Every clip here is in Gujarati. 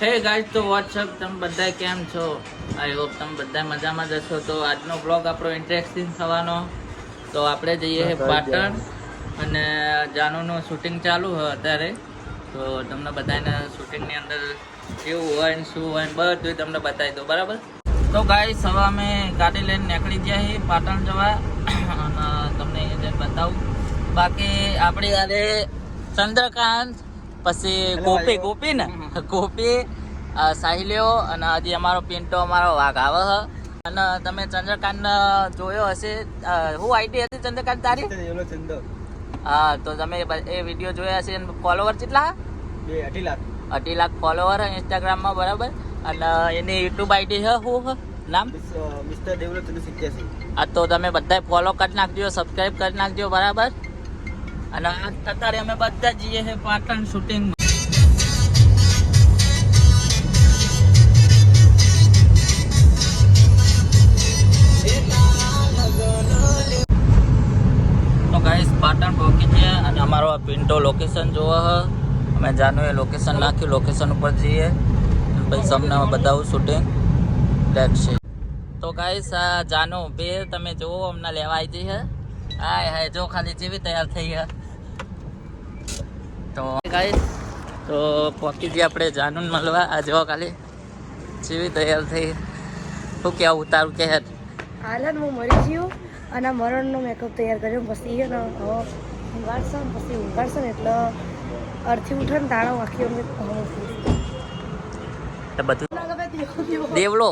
હે ગાઈસ, તો વોટ્સઅપ તમે બધા કેમ છો? આઈ હોપ તમે બધા મજામાં જ હશો. તો આજનો બ્લોગ આપણો ઇન્ટરેસ્ટિંગ થવાનો. તો આપણે જઈએ છે પાટણ અને જાનુનું શૂટિંગ ચાલુ છે અત્યારે. તો તમને બધાને શૂટિંગની અંદર કેવું હોય ને શું હોય ને બધું તમને બતાવી દો, બરાબર? તો ગાઈસ, હવે અમે ગાડી લઈને નીકળી ગયા છીએ પાટણ જવા અને તમને એ બતાવું. બાકી આપણી યારે ચંદ્રકાંત, પછી ગોપી ને ગોપી, સાહિલ્યો અને હજી અમારો પિન્ટો, અમારો વાઘ આવે છે. અને તમે ચંદ્રકાંત જોયો હશે. શું આઈડી હતી ચંદ્રકાંત તારી? હા, તો તમે એ વિડીયો જોયા હશે. ફોલોવર કેટલા? 2.5 લાખ ફોલોવર ઇન્સ્ટાગ્રામમાં, બરાબર? અને એની યુટ્યુબ આઈડી છે, શું નામ? Mister develop 87. આ તો તમે બધા ફોલો કરી નાખજો, સબસ્ક્રાઇબ કરી નાખજો, બરાબર? અને અત્યારે અમે બધા જઈએ છીએ પાટણ શૂટિંગ. તો ગાઈસ, પાટણ પહોંચી ગયા અને અમારો આ પિન્ટો લોકેશન જોવો હ. અમે જાનું એ લોકેશન નાખ્યું, લોકેશન ઉપર જઈએ પછી તમને બતાવું શૂટિંગ ટેક્સી. તો ગાઈસ, આ જાનો બે તમે જુઓ અમને લેવા આવી જઈ છે. હાય હાય, જો ખાલી જેવી તૈયાર થઈ છે. તો ગાઈસ, તો પહોંચી ગયા આપણે જાનુન મળવા. આ જો ખાલી જેવી તૈયાર થઈ. શું કેવું ઉતારું કે હાલત હું મરી ગયો અને મરણનો મેકઅપ તૈયાર કર્યો. પછી ને ઊંઘાડશે ને એટલે અડથી ઉઠે ને તાળો વાંખી બધું દેવલો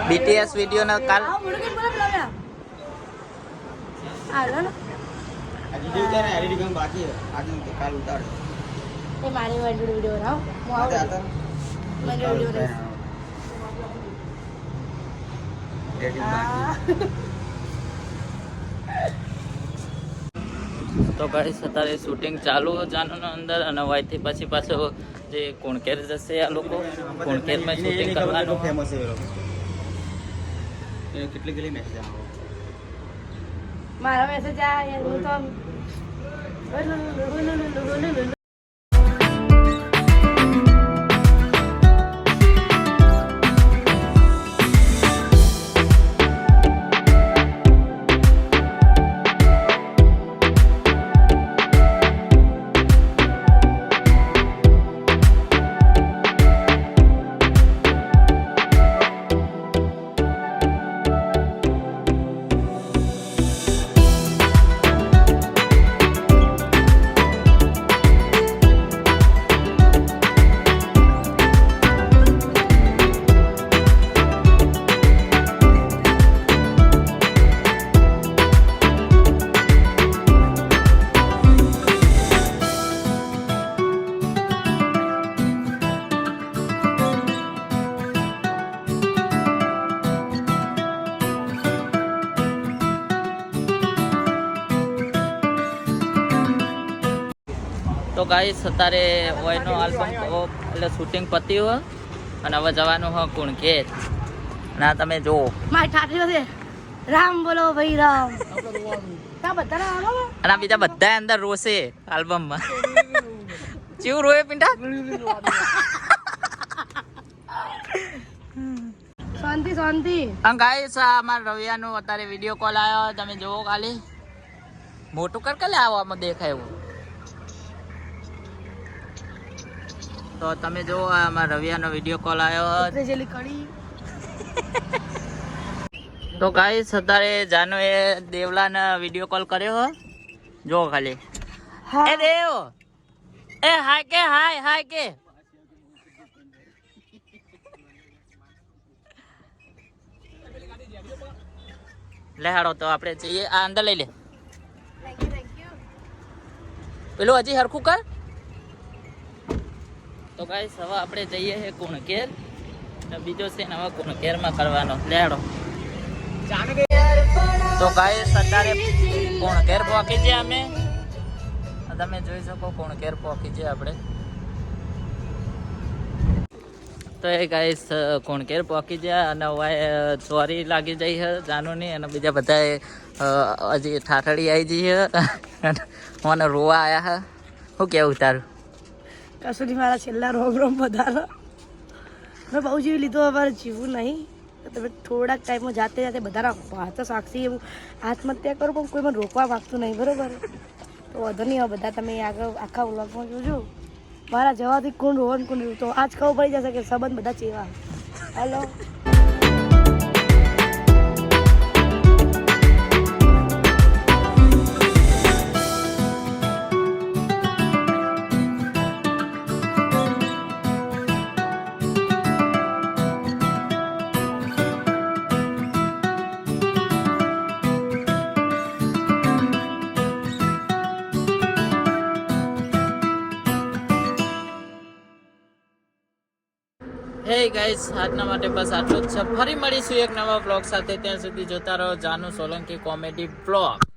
BTS વિડીયો ના કાલ બાકી કાલ ઉતાર મારી વિડીયો તો ગાઈસ, અત્યારે શૂટિંગ ચાલુ જાનું અંદર અને વાયથી પછી પાછો જે કુણકેર જશે આ લોકો. કુણકેરમાં શૂટિંગ કરવાનું. ફેમસ છે કેટલી મેસેજ આવે મારા મેસેજ આ હું તો તો ગાઈસ, અત્યારે ઓયનો આલ્બમ એટલે શૂટિંગ પત્યું અને હવે જવાનું હોય કુણકેર. અને આ તમે જુઓ મારી ઠાઠીઓ છે. રામ બોલો ભાઈ રામ. અને આ બીજા બધા અંદર રોશે આલ્બમમાં. કેવું રોય પિંટા? શાંતિ શાંતિ. ગાઈસ, આ અમારા રવિયાનો અત્યારે વિડીયો કોલ આવ્યો. તમે જુઓ ખાલી. મોટું કર કે આવો આમાં દેખાય એવું. તો તમે જો અમારા રવિયાનો વિડીયો કોલ આવ્યો. તો ગાઈસ, અત્યારે જાનો એ દેવલાને વિડીયો કોલ કર્યો. જો ખાલી એ દેવ એ હાય કે હાય કે લે હાડો. તો આપણે જઈએ આ અંદર લઈ લે. પેલું હજી હરખું કર. તો ગાઈસ, હવે આપણે જઈએ છે કુણકેર. બીજો છે ને હવે કુણકેરમાં કરવાનો. લેડો. તો ગાઈસ, અત્યારે કુણકેર પહોંચી ગયા અમે. તમે જોઈ શકો કુણકેર પહોંચી છે આપણે. તો એ ગાઈસ કુણકેર પહોંચી ગયા અને હવે ચોરી લાગી જઈ છે જાનુની અને બીજા બધા હજી ઠાઠડી આવી જઈ છે મને રોવા આવ્યા છે. શું કેવું તારું? કશું નહીં, મારા છેલ્લા રોમ વધારો મેં બહુ જીવી લીધું, અમારે જીવવું નહીં. તો તમે થોડાક ટાઈમમાં જાતે જાતે બધાના હાથ સાક્ષી એવું આત્મહત્યા કરો પણ કોઈ મને રોકવા માગતું નહીં, બરાબર? તો વધુ નહીં, હવે બધા તમે આગળ આખા વ્લોગમાં જોજો મારા જવાથી કોણ રોવાનું કોણ રહ્યું તો આજ ખબર પડી જશે કે સંબંધ બધા ચેવા. હલો હે ગાઈસ, આજના માટે બસ આટલું જ છે. ફરી મળીશું એક નવા બ્લોગ સાથે. ત્યાં સુધી જોતા રહો જાનુ સોલંકી કોમેડી બ્લોગ.